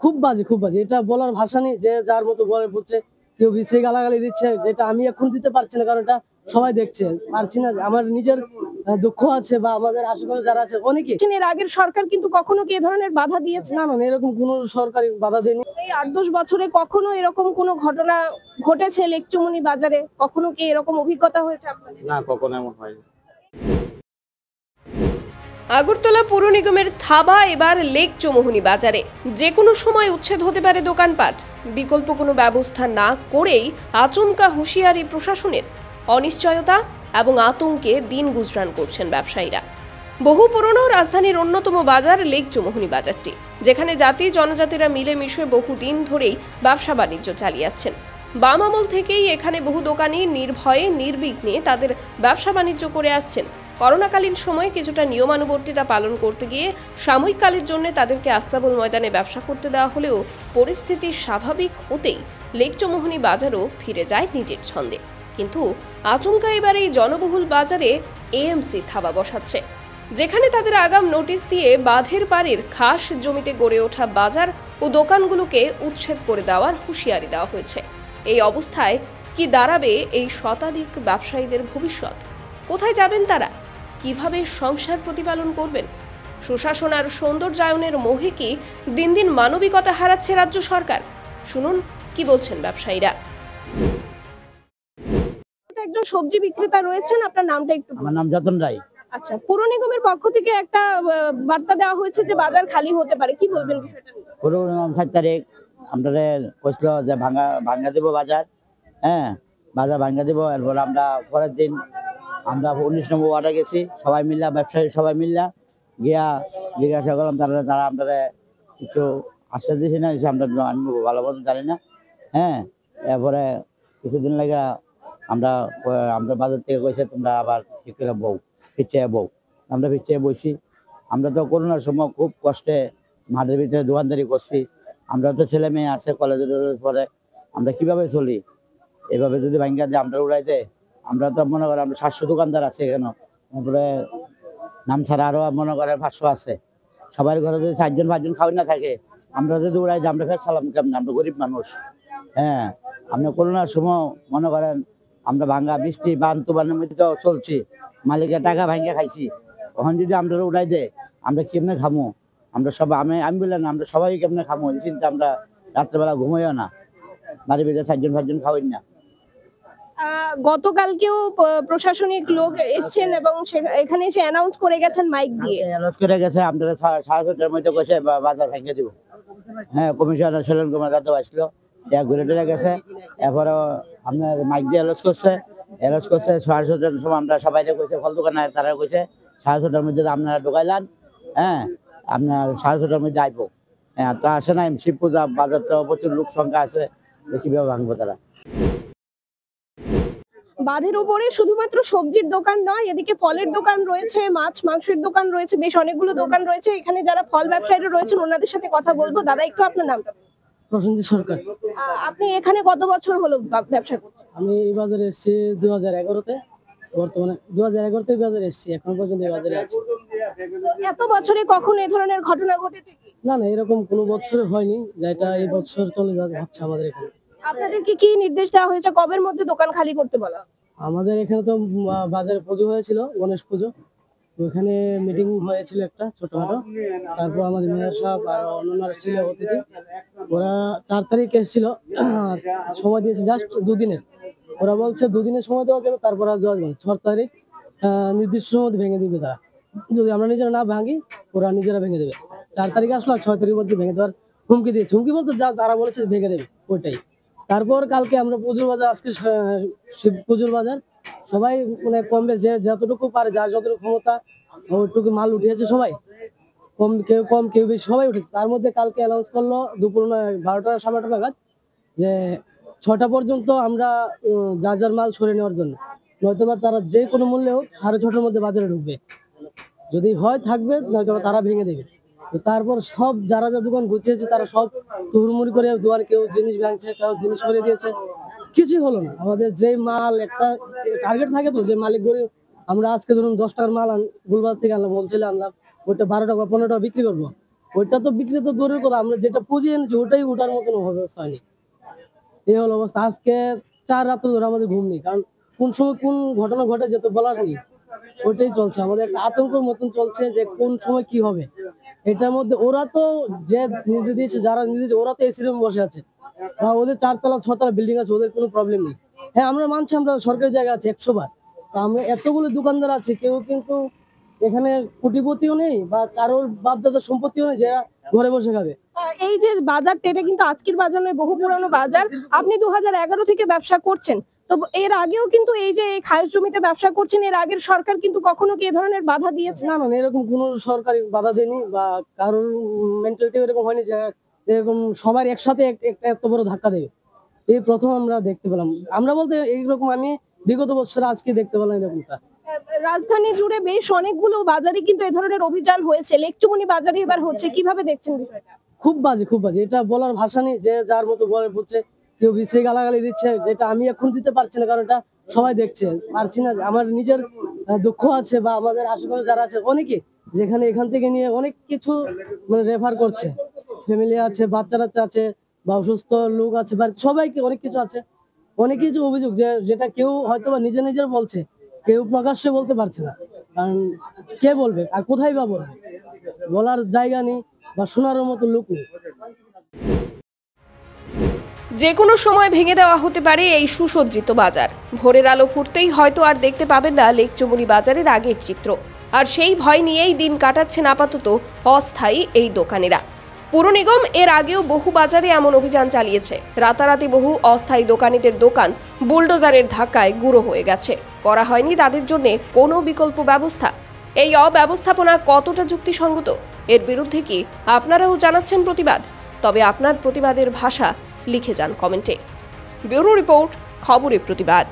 খুব বাজে, খুব বাজে। এটা বলার ভাষা নেই। যে যার মতো বলে বলছে, কেউ বিশ্রী গালাগালি দিচ্ছে, যেটা আমি এখন দিতে পারছি না, কারণ এটা সবাই দেখছে। পারছি না, আমার নিজের দুঃখ আছে বা আমাদের আশেপাশে যারা আছে অনেকে। এর আগের সরকার কিন্তু কখনো কি এ ধরনের বাধা দিয়েছে? না, না, এরকম কোনো সরকারি বাধা দেয়নি। এই ৮-১০ বছরে কখনো এরকম কোনো ঘটনা ঘটেছে লেকচুমনি বাজারে? কখনো কি এরকম অভিজ্ঞতা হয়েছে আপনাদের? না, কখনো এমন হয়নি। আগরতলা পৌর নিগমের থাবা এবার লেকচৌমুহনী বাজারে যে কোনো সময় উচ্ছেদ হতে পারে দোকানপাট। বিকল্প কোনো ব্যবস্থা না করেই আচমকা হুঁশিয়ারি প্রশাসনের। অনিশ্চয়তা এবং আতঙ্কে দিন গুজরান করছেন ব্যবসায়ীরা। বহু পুরনো রাজধানীর অন্যতম বাজার লেকচৌমুহনী বাজারটি, যেখানে জাতি জনজাতিরা মিলেমিশে বহুদিন ধরেই ব্যবসা বাণিজ্য চালিয়ে আসছেন। বাম আমল থেকেই এখানে বহু দোকানি নির্ভয়ে নির্বিঘ্নে তাদের ব্যবসা বাণিজ্য করে আসছেন। করোনাকালীন সময়ে কিছুটা নিয়মানুবর্তিতা পালন করতে গিয়ে সাময়িক কালের জন্য তাদেরকে আস্তাবল ময়দানে ব্যবসা করতে দেওয়া হলেও পরিস্থিতি স্বাভাবিক হতেই লেকচৌমুহনী বাজারও ফিরে যায় নিজের ছন্দে। কিন্তু আচমকা এবার এই জনবহুল বাজারে এএমসি থাবা বসাচ্ছে, যেখানে তাদের আগাম নোটিশ দিয়ে বাঁধের পাড়ের খাস জমিতে গড়ে ওঠা বাজার ও দোকানগুলোকে উচ্ছেদ করে দেওয়ার হুঁশিয়ারি দেওয়া হয়েছে। এই অবস্থায় কি দাঁড়াবে এই শতাধিক ব্যবসায়ীদের ভবিষ্যৎ? কোথায় যাবেন তারা? কিভাবে সংসার প্রতিপালন করবেন? সুশাসন আর সৌন্দর্যায়নের মোহে কি দিন দিন মানবিকতা হারাচ্ছে রাজ্য সরকার? শুনুন কি বলছেন ব্যবসায়ীরা। একজন সবজি বিক্রেতা রয়েছেন, আপনার নামটা একটু বলুন। আমার নাম যতন রায়। আচ্ছা, পুর নিগমের পক্ষ থেকে একটা বার্তা দেওয়া হয়েছে যে বাজার খালি হতে পারে, কি বলবেন বিষয়টা নিয়ে? পুরো 7 তারিখ আমাদের কইছিল যে ভাঙ্গা দেব বাজার। হ্যাঁ, বাজার ভাঙ্গা দেব। এরপর আমরা পরের দিন আমরা 19 নম্বর ওয়ার্ডে গেছি, সবাই মিল্লা, ব্যবসায়ী সবাই মিল্লা গিয়া জিজ্ঞাসা করলাম তারা আমরা কিছু আশ্বাস দিয়েছি না, আমরা আমি ভালো মতো জানি না। হ্যাঁ, এরপরে কিছুদিন লাগে আমরা বাজার থেকে কইছে তোমরা আবার ঠিক করে পিছিয়ে বউ। আমরা পিছিয়ে বইছি। আমরা তো করোনার সময় খুব কষ্টে মাঠের ভিতরে দোকানদারি করছি। আমরা তো ছেলে মেয়ে আছে কলেজের পরে, আমরা কিভাবে চলি? এভাবে যদি ভাঙ্গা দিয়ে আমরা উড়াই দেয়, আমরা তো মনে করেন আমরা 700 দোকানদার আছে এখানে, তারপরে নাম ছাড়া আরো মনে করেন 500 আছে। সবার ঘরে যদি 4জন 5জন খাওয়াই না থাকে, আমরা যদি উড়াই দিই আমরা ফের সালাম কেমন? আমরা গরিব মানুষ। হ্যাঁ, আমরা করোনার সময় মনে করেন আমরা ভাঙ্গা বৃষ্টি বান তুবানের মধ্যে তো চলছি, মালিকের টাকা ভাঙ্গা খাইছি। তখন যদি আমরা উড়াই দেয়, আমরা কেমনে খামো? আমরা সবাই আমি বললাম আমরা সবাই কেমনে খামো এই চিন্তা। আমরা রাত্রেবেলা ঘুমাইও না, বাড়ির ভিতরে 4জন 5জন খাওয়াই না। গতকালকেও প্রশাসনিক লোক এসেছেন এবং এখানে এসে অ্যানাউন্স করে গেছেন মাইক দিয়ে। অ্যালাউন্স করে গেছে আপনারা 6:30টার মধ্যে কইছে বাজার ভেঙে দিব। হ্যাঁ, কমিশনার শৈলেন কুমার যাদব আসলো, ঘুরে টুরে গেছে। এরপরে আপনার মাইক দিয়ে অ্যালাউন্স করছে 6:30টার সময় আমরা সবাই কইছে, ফল দোকানে তারা কইছে 6:30টার মধ্যে আপনারা ঢুকাইলেন। হ্যাঁ, আপনার 6:30টার মধ্যে আইবো। হ্যাঁ, তো আসে না, শিব পূজা, বাজার তো প্রচুর লোক সংখ্যা আছে, কিভাবে ভাঙবো তারা? বাঁধের উপরে শুধুমাত্র সবজির দোকান নয়, এদিকে ফলের দোকান রয়েছে, মাছ মাংসের দোকান রয়েছে, বেশ অনেকগুলো দোকান রয়েছে। এখানে যারা ফল ব্যবসায়ীরা রয়েছেন ওনাদের সাথে কথা বলবো। দাদা, একটু আপনার নামটা। প্রসেনজিৎ সরকার। আপনি এখানে কত বছর হলো ব্যবসা করছেন? আমি এই বাজারে এসেছি 2011-তে। বর্তমানে 2011-তে বাজারে এসেছি, এখন পর্যন্ত এই বাজারে আছি। এত বছরে কখন এই ধরনের ঘটনা ঘটেছে কি? না, না, এরকম কোনো বছরে হয়নি, যেটা এই বছর চলে যাচ্ছে আমাদের এখানে। আপনাদেরকে কি নির্দেশ দেওয়া হয়েছে কবের মধ্যে দোকান খালি করতে বলা? আমাদের এখানে তো বাজারে পুজো হয়েছিল, গণেশ পুজো। ওখানে মিটিং হয়েছিল একটা ছোটখাটো। তারপর আমাদের মেয়র সাহেব আর অন্যান্য ছিল অতিথি, ওরা 4 তারিখ এসেছিল। সময় দিয়েছে জাস্ট 2 দিনের। ওরা বলছে 2 দিনের সময় দেওয়া যাবে, তারপর আর 6 তারিখ নির্দিষ্ট সময় ভেঙে দিবে তারা। যদি আমরা নিজেরা না ভাঙি, ওরা নিজেরা ভেঙে দেবে। 4 তারিখে আসলো, 6 তারিখের মধ্যে ভেঙে দেওয়ার হুমকি দিয়েছে। হুমকি বলতে যা তারা বলেছে ভেঙে দেবে, ওইটাই। তারপর কালকে আমরা পুজোর বাজার, আজকে শিব পুজোর বাজার, সবাই মানে কম বেশ যে যতটুকু পারে, যার যতটুকু ক্ষমতা ওইটুকু মাল উঠিয়েছে সবাই। কম কেউ বেশি সবাই উঠেছে। তার মধ্যে কালকে অ্যানাউন্স করলো দুপুর 12টা 12:30 নাগাদ যে 6টা পর্যন্ত আমরা যার মাল সরে নেওয়ার জন্য, নয়তোবা তারা যে কোনো মূল্যে হোক 6:30টার মধ্যে বাজারে ঢুকবে। যদি হয় থাকবে, নয়তো তারা ভেঙে দেবে। তারপর সব যারা যা দোকান গুছিয়েছে তারা সব তুড়মুড়ি করে দোকান, কেউ জিনিস ভাঙছে, কেউ জিনিস সরিয়ে দিয়েছে। কিছুই হলো না। আমাদের যে মাল একটা টার্গেট থাকে, তো যে মালিক গরিব, আমরা আজকে ধরুন 10 টাকার মাল গুলবাজার থেকে আনলাম, হোলসেলে আনলাম, ওইটা 12 টাকা 15 টাকা বিক্রি করবো। ওইটা তো বিক্রি তো দূরের কথা, আমরা যেটা পুঁজি এনেছি ওটাই ওঠার মতন ব্যবস্থা হয়নি। এই হলো অবস্থা। আজকে 4 রাত ধরে আমাদের ঘুম নেই, কারণ কোন সময় কোন ঘটনা ঘটে যেতে বলার নেই। ওইটাই চলছে, আমাদের একটা আতঙ্কের মতন চলছে যে কোন সময় কি হবে। এটার মধ্যে ওরা তো যে নির্দেশ দিয়েছে, যারা নির্দেশ দিয়েছে, ওরা তো এসি রুমে বসে আছে, বা ওদের 4 তলা 6 তলা বিল্ডিং আছে, ওদের কোনো প্রবলেম নেই। হ্যাঁ, আমরা মানছি আমরা সরকারি জায়গা আছে 100 বার, তো আমরা এতগুলো দোকানদার আছে, কেউ কিন্তু এখানে কোটিপতিও নেই বা কারোর বাপদাদার সম্পত্তিও নেই যে ঘরে বসে খাবে। এই যে বাজারটা, এটা কিন্তু আজকের বাজার নয়, বহু পুরানো বাজার। আপনি 2011 থেকে ব্যবসা করছেন, তো এর আগেও কিন্তু এই যে খাস জমিতে ব্যবসা করছেন, এর আগের সরকার কিন্তু কখনো কি এ ধরনের বাধা দিয়েছে? না না, এরকম কোনো সরকারি বাধা দেয়নি বা কারোর মেন্টালিটি এরকম হয়নি যে এরকম সবার একসাথে একটা এত বড় ধাক্কা দেবে। এই প্রথম আমরা দেখতে পেলাম। আমরা বলতে এইরকম আমি বিগত বছর আজকে দেখতে পেলাম এরকমটা। রাজধানী জুড়ে বেশ অনেকগুলো বাজারে কিন্তু এ ধরনের অভিযান হয়েছে, লেকচুমনি বাজারে এবার হচ্ছে, কিভাবে দেখছেন বিষয়টা? খুব বাজে, খুব বাজে। এটা বলার ভাষা নেই, যে যার মতো বলে বলছে, কেউ বিশ্রী গালাগালি দিচ্ছে, যেটা আমি এখন দিতে পারছি না, কারণ এটা সবাই দেখছে, পারছি না। আমার নিজের দুঃখ আছে, বা আমাদের আশেপাশে যারা আছে অনেকে, যেখানে এখান থেকে নিয়ে অনেক কিছু মানে রেফার করছে, ফ্যামিলি আছে, বাচ্চা টাচ্চা আছে, বা অসুস্থ লোক আছে, বা সবাইকে অনেক কিছু আছে, অনেক কিছু অভিযোগ, যেটা কেউ হয়তো বা নিজের বলছে, কেউ প্রকাশ্যে বলতে পারছে না, কারণ কে বলবে আর কোথায় বা বলবে, বলার জায়গা নেই বা শোনার মতো লোক নেই। যে কোনো সময় ভেঙে দেওয়া হতে পারে এই সুসজ্জিত বাজার। ভোরের আলো ফুটতেই হয়তো আর দেখতে পাবেন না লেকচুমনি বাজারের আগের চিত্র। আর সেই ভয় নিয়েই দিন কাটাচ্ছেন আপাতত অস্থায়ী এই দোকানেরা। পুর নিগম এর আগেও বহু বাজারে এমন অভিযান চালিয়েছে। রাতারাতি বহু অস্থায়ী দোকানীদের দোকান বুলডোজারের ধাক্কায় গুঁড়ো হয়ে গেছে। করা হয়নি তাদের জন্য কোনো বিকল্প ব্যবস্থা। এই অব্যবস্থাপনা কতটা যুক্তিসঙ্গত? এর বিরুদ্ধে কি আপনারাও জানাচ্ছেন প্রতিবাদ? তবে আপনার প্রতিবাদের ভাষা লিখে যান কমেন্টে। ব্যুরো রিপোর্ট, খবরের প্রতিবাদ।